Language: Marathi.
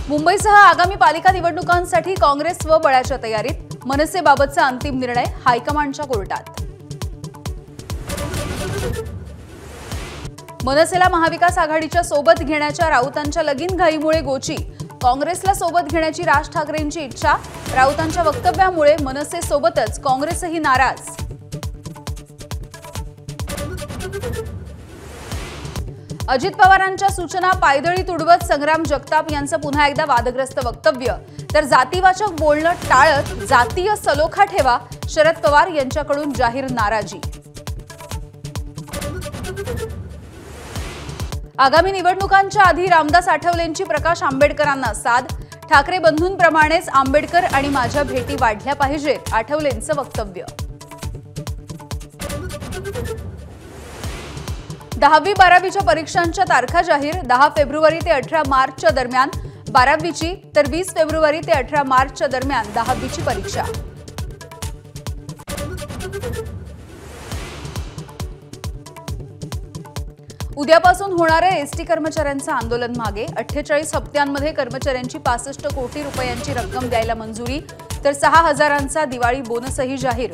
मुंबईसह आगामी पालिका निवडणुकांसाठी काँग्रेस बळाच्या तयारीत, मनसेबाबतचा अंतिम निर्णय हायकमांडच्या कोर्टात। मनसेला महाविकास आघाडीच्या सोबत घेण्याच्या राऊतांच्या लगीनघाईमुळे गोची, काँग्रेसला सोबत घेण्याची राज ठाकरेंची इच्छा, राऊतांच्या वक्तव्यामुळे मनसे सोबतच काँग्रेसही नाराज। अजित पवारांच्या सूचना पायदळी तुडवत संग्राम जगताप यांचं पुन्हा एकदा वादग्रस्त वक्तव्य, तर जातीवाचक बोलणं टाळत जातीय सलोखा ठेवा, शरद पवार यांच्याकडून जाहीर नाराजी। आगामी निवडणुकांच्या आधी रामदास आठवलेंची प्रकाश आंबेडकरांना साद, ठाकरे बंधूंप्रमाणेच आंबेडकर आणि माझ्या भेटी वाढल्या पाहिजेत, आठवलेंचं वक्तव्य। 10वी-12वीच्या परीक्षांच्या तारखा जाहीर, 10 फेब्रुवारी ते 18 मार्चच्या दरम्यान 12वीची, तर 20 फेब्रुवारी ते 18 मार्चच्या दरम्यान 10वीची परीक्षा। उद्यापासून होणारे एसटी कर्मचाऱ्यांचं आंदोलन मागे, 48 हप्त्यांमध्ये कर्मचाऱ्यांची 65 कोटी रुपयांची रक्कम द्यायला मंजुरी, तर 6,000चा दिवाळी बोनसही जाहीर।